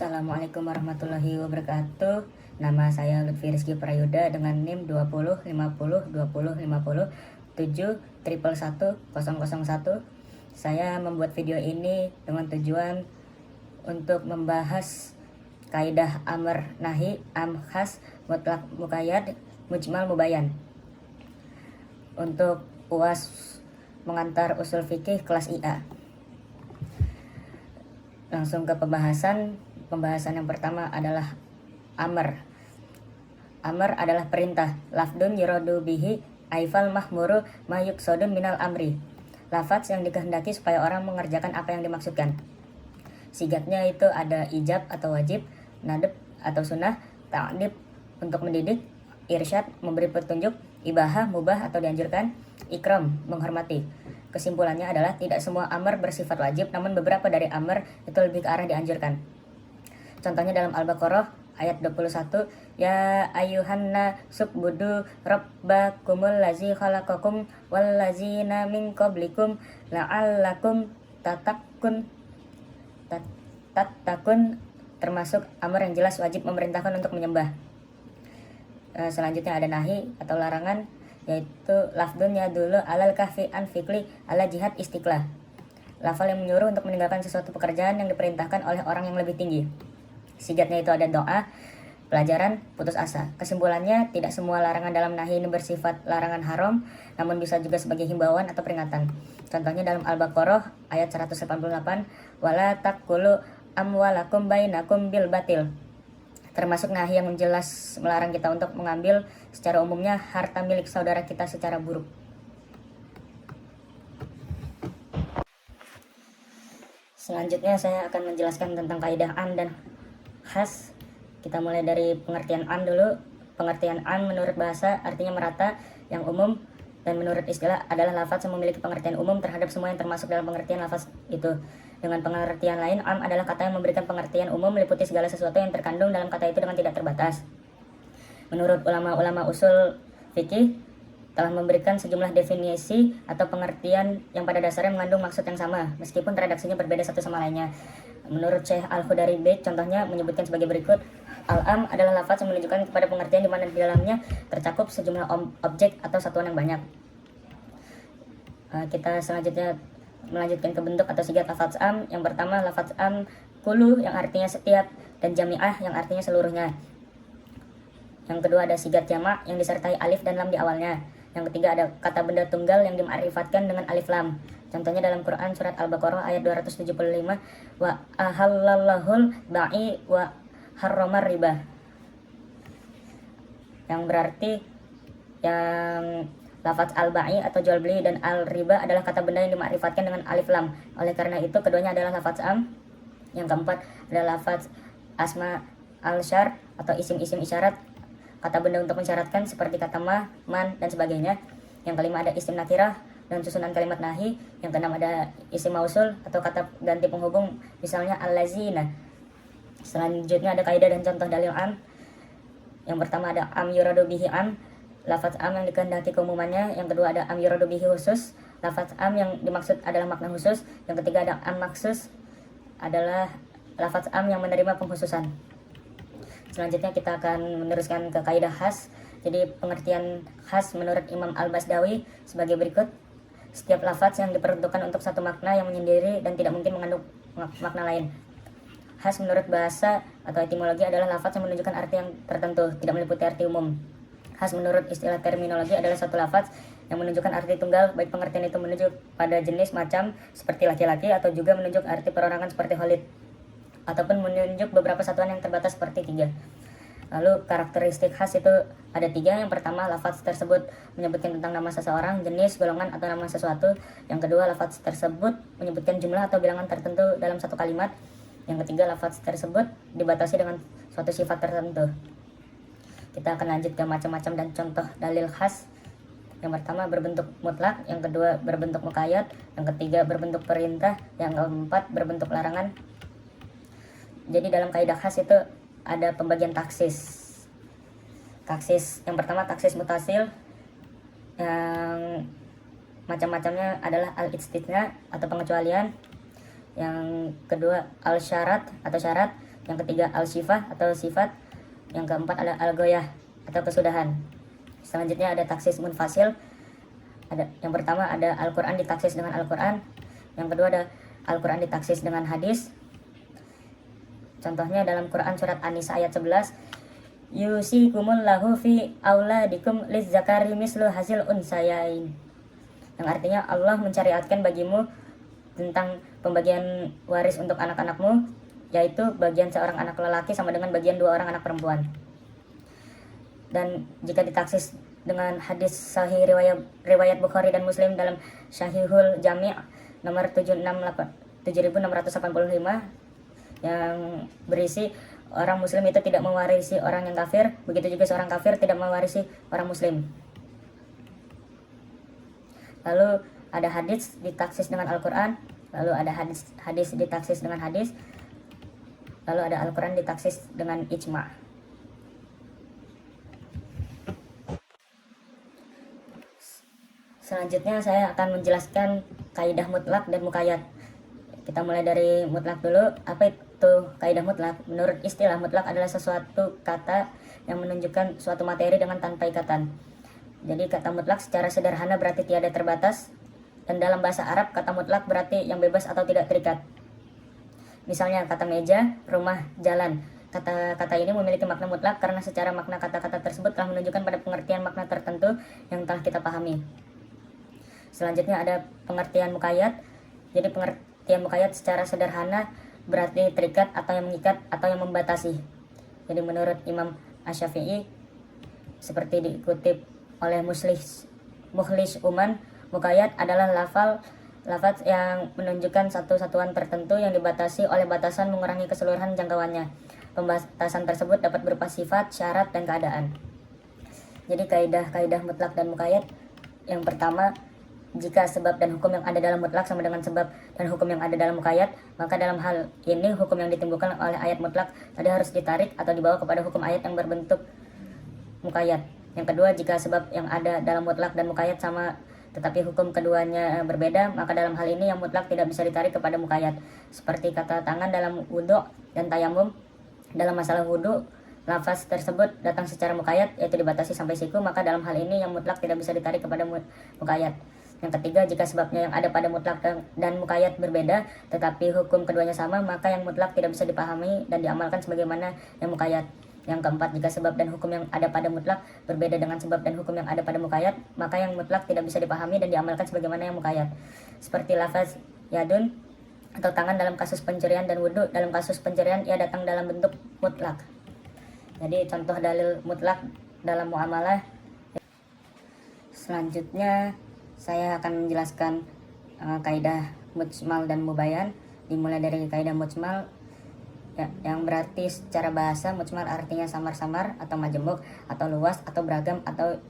Assalamualaikum warahmatullahi wabarakatuh. Nama saya Lutfi Rizky Prayuda dengan NIM 20 50 20 50 7 111 001. Saya membuat video ini dengan tujuan untuk membahas kaidah amr nahi, am khas, mutlak muqayyad, mujmal mubayan untuk UAS mengantar usul fikih kelas IA. Langsung ke pembahasan yang pertama adalah amr. Amr adalah perintah. Lafdun yuradu bihi aifal mahmuru mayuk sodun minal amri. Lafaz yang dikehendaki supaya orang mengerjakan apa yang dimaksudkan. Sigatnya itu ada ijab atau wajib, nadab atau sunnah, ta'dib untuk mendidik, irsyad memberi petunjuk, ibahah mubah atau dianjurkan, ikram menghormati. Kesimpulannya adalah tidak semua amr bersifat wajib, namun beberapa dari amr itu lebih ke arah dianjurkan. Contohnya dalam Al-Baqarah ayat 21, ya ayyuhanna subbudu rabbakumul lazi khalaqakum wal lazina min qablikum la'allakum tatakun, termasuk amr yang jelas wajib memerintahkan untuk menyembah. Selanjutnya ada nahi atau larangan, yaitu lafdun yadulu alal kahfi an fikli ala jihad istiqlah. Lafal yang menyuruh untuk meninggalkan sesuatu pekerjaan yang diperintahkan oleh orang yang lebih tinggi. Sigatnya itu ada doa, pelajaran, putus asa. Kesimpulannya, tidak semua larangan dalam nahi ini bersifat larangan haram, namun bisa juga sebagai himbauan atau peringatan. Contohnya dalam Al-Baqarah ayat 188, wala taqulu amwalakum bainakum bil batil. Termasuk nahi yang jelas melarang kita untuk mengambil secara umumnya harta milik saudara kita secara buruk. Selanjutnya saya akan menjelaskan tentang kaidah an dan khas. Kita mulai dari pengertian an dulu. Pengertian an menurut bahasa artinya merata, yang umum, dan menurut istilah adalah lafaz yang memiliki pengertian umum terhadap semua yang termasuk dalam pengertian lafaz itu. Dengan pengertian lain, am adalah kata yang memberikan pengertian umum meliputi segala sesuatu yang terkandung dalam kata itu dengan tidak terbatas. Menurut ulama-ulama usul fikih telah memberikan sejumlah definisi atau pengertian yang pada dasarnya mengandung maksud yang sama, meskipun redaksinya berbeda satu sama lainnya. Menurut Syekh Al-Khudari Bait contohnya menyebutkan sebagai berikut. Al-am adalah lafaz yang menunjukkan kepada pengertian di mana di dalamnya tercakup sejumlah objek atau satuan yang banyak. Kita selanjutnya melanjutkan ke bentuk atau sigat lafaz am. Yang pertama lafaz am kulu yang artinya setiap, dan jami'ah yang artinya seluruhnya. Yang kedua ada sigat jamak yang disertai alif dan lam di awalnya. Yang ketiga ada kata benda tunggal yang dima'rifatkan dengan alif lam. Contohnya dalam Quran surat Al-Baqarah ayat 275, wa ahallallahul ba'i wa harramar riba. Yang berarti yang lafaz al-ba'i atau jual beli dan al-riba adalah kata benda yang dima'rifatkan dengan alif lam. Oleh karena itu keduanya adalah lafaz am. Yang keempat adalah lafaz asma al-syar atau isim-isim isyarat, kata benda untuk mensyaratkan seperti kata ma, man, dan sebagainya. Yang kelima ada isim nakirah dan susunan kalimat nahi. Yang keenam ada isim mausul atau kata ganti penghubung, misalnya al-lazina. Selanjutnya ada kaidah dan contoh dalil am. Yang pertama ada am yuradu bihi am, lafaz am yang dikehendaki keumumannya. Yang kedua ada am yuradu bihi khusus, lafaz am yang dimaksud adalah makna khusus. Yang ketiga ada am maksus, adalah lafaz am yang menerima pengkhususan. Selanjutnya kita akan meneruskan ke kaidah khas. Jadi pengertian khas menurut Imam Al-Basdawi sebagai berikut. Setiap lafaz yang diperuntukkan untuk satu makna yang menyendiri dan tidak mungkin mengandung makna lain. Khas menurut bahasa atau etimologi adalah lafaz yang menunjukkan arti yang tertentu, tidak meliputi arti umum. Khas menurut istilah terminologi adalah suatu lafaz yang menunjukkan arti tunggal, baik pengertian itu menunjuk pada jenis macam seperti laki-laki atau juga menunjuk arti perorangan seperti khalid, ataupun menunjuk beberapa satuan yang terbatas seperti tiga. Lalu karakteristik khas itu ada tiga. Yang pertama, lafaz tersebut menyebutkan tentang nama seseorang, jenis, golongan, atau nama sesuatu. Yang kedua, lafaz tersebut menyebutkan jumlah atau bilangan tertentu dalam satu kalimat. Yang ketiga, lafaz tersebut dibatasi dengan suatu sifat tertentu. Kita akan lanjut ke macam-macam dan contoh dalil khas. Yang pertama berbentuk mutlak, yang kedua berbentuk muqayyad, yang ketiga berbentuk perintah, yang keempat berbentuk larangan. Jadi dalam kaidah khas itu ada pembagian taksis. Taksis yang pertama taksis mutasil, yang macam-macamnya adalah al-istitsna atau pengecualian. Yang kedua al-syarat atau syarat. yang ketiga al-syifah atau sifat, yang keempat ada al-goyah atau kesudahan. Selanjutnya ada taksis munfasil. Yang pertama ada Al-Quran ditaksis dengan Al-Quran, yang kedua ada Al-Quran ditaksis dengan hadis. Contohnya dalam Quran surat An-Nisa ayat 11, yusikumullahu fi auladikum lizzakari mislu hasil unsayain, yang artinya Allah mencariatkan bagimu tentang pembagian waris untuk anak-anakmu, yaitu bagian seorang anak lelaki sama dengan bagian dua orang anak perempuan. Dan jika ditaksis dengan hadis sahih riwayat Bukhari dan Muslim dalam Syahihul Jami' nomor 7685 yang berisi orang muslim itu tidak mewarisi orang yang kafir, begitu juga seorang kafir tidak mewarisi orang muslim. Lalu ada hadis ditaksis dengan Al-Quran, lalu ada hadis ditaksis dengan hadis, lalu ada Al-Quran ditaksis dengan ijma'. Selanjutnya saya akan menjelaskan kaidah mutlak dan muqayyad. Kita mulai dari mutlak dulu. Apa itu kaidah mutlak? Menurut istilah, mutlak adalah sesuatu kata yang menunjukkan suatu materi dengan tanpa ikatan. Jadi kata mutlak secara sederhana berarti tiada terbatas, dan dalam bahasa Arab kata mutlak berarti yang bebas atau tidak terikat. Misalnya kata meja, rumah, jalan. Kata-kata ini memiliki makna mutlak karena secara makna kata-kata tersebut telah menunjukkan pada pengertian makna tertentu yang telah kita pahami. Selanjutnya ada pengertian muqayyad. Jadi pengertian muqayyad secara sederhana berarti terikat atau yang mengikat atau yang membatasi. Jadi menurut Imam Asy-Syafi'i, seperti dikutip oleh Mukhlis Uman, muqayyad adalah lafaz yang menunjukkan satu satuan tertentu yang dibatasi oleh batasan mengurangi keseluruhan jangkauannya. Pembatasan tersebut dapat berupa sifat, syarat, dan keadaan. Jadi kaidah mutlak dan muqayyad. Yang pertama, jika sebab dan hukum yang ada dalam mutlak sama dengan sebab dan hukum yang ada dalam muqayyad, maka dalam hal ini hukum yang ditimbulkan oleh ayat mutlak tadi harus ditarik atau dibawa kepada hukum ayat yang berbentuk muqayyad. Yang kedua, jika sebab yang ada dalam mutlak dan muqayyad sama tetapi hukum keduanya berbeda, maka dalam hal ini yang mutlak tidak bisa ditarik kepada muqayyad. Seperti kata tangan dalam wudu dan tayamum. Dalam masalah wudu, lafaz tersebut datang secara muqayyad, yaitu dibatasi sampai siku, maka dalam hal ini yang mutlak tidak bisa ditarik kepada muqayyad. Yang ketiga, jika sebabnya yang ada pada mutlak dan muqayyad berbeda, tetapi hukum keduanya sama, maka yang mutlak tidak bisa dipahami dan diamalkan sebagaimana yang muqayyad. Yang keempat, jika sebab dan hukum yang ada pada mutlak berbeda dengan sebab dan hukum yang ada pada muqayyad, maka yang mutlak tidak bisa dipahami dan diamalkan sebagaimana yang muqayyad. Seperti lafaz yadun atau tangan dalam kasus pencurian dan wudu. Dalam kasus pencurian ia datang dalam bentuk mutlak. Jadi contoh dalil mutlak dalam muamalah. Selanjutnya saya akan menjelaskan kaidah mujmal dan mubayan. Dimulai dari kaidah mujmal, yang berarti secara bahasa mujmal artinya samar-samar atau majemuk atau luas atau beragam atau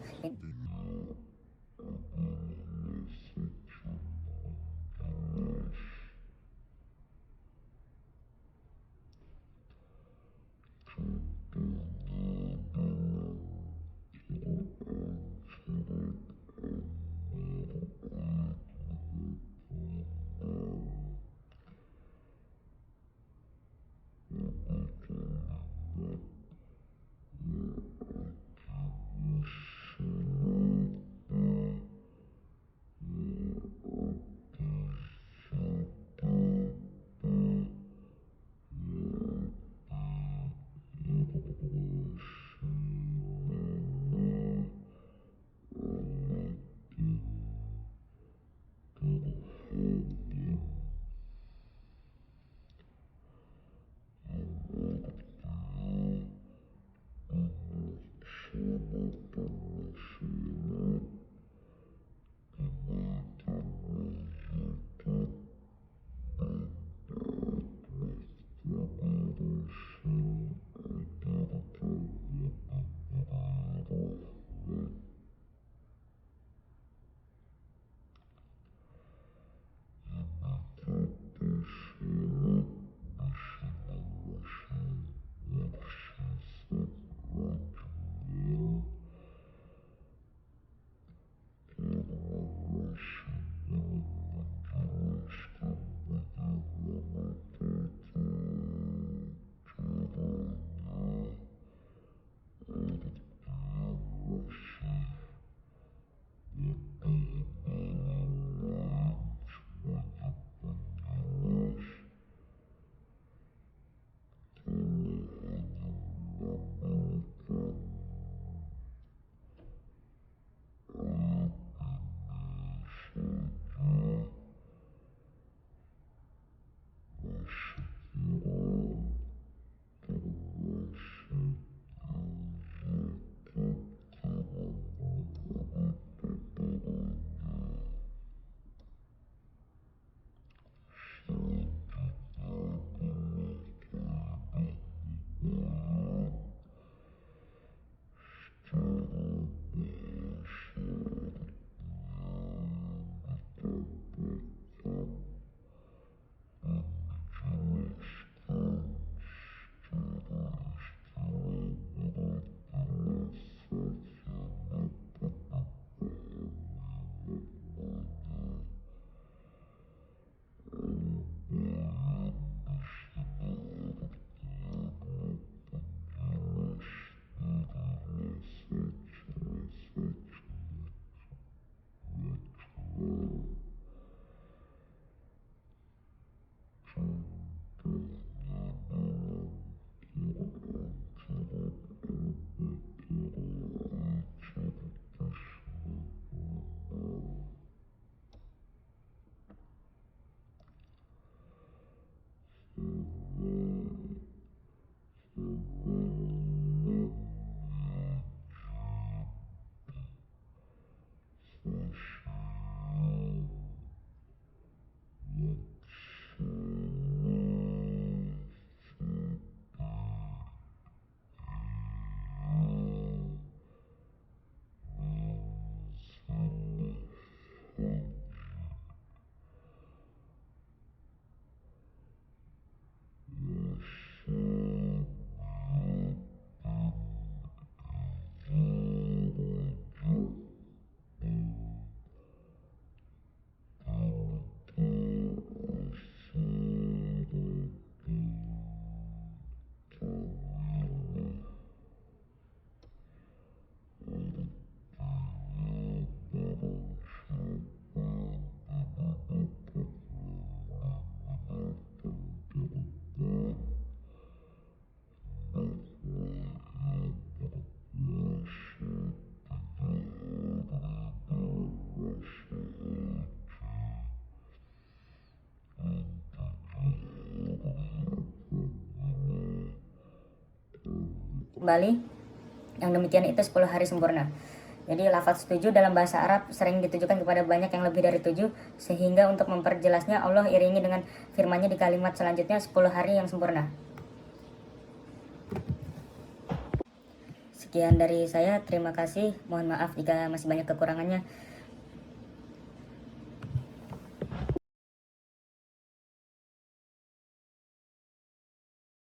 Kembali, yang demikian itu 10 hari sempurna. Jadi lafaz 7 dalam bahasa Arab sering ditujukan kepada banyak yang lebih dari 7, sehingga untuk memperjelasnya Allah iringi dengan firman-Nya di kalimat selanjutnya 10 hari yang sempurna. Sekian dari saya, terima kasih. Mohon maaf jika masih banyak kekurangannya.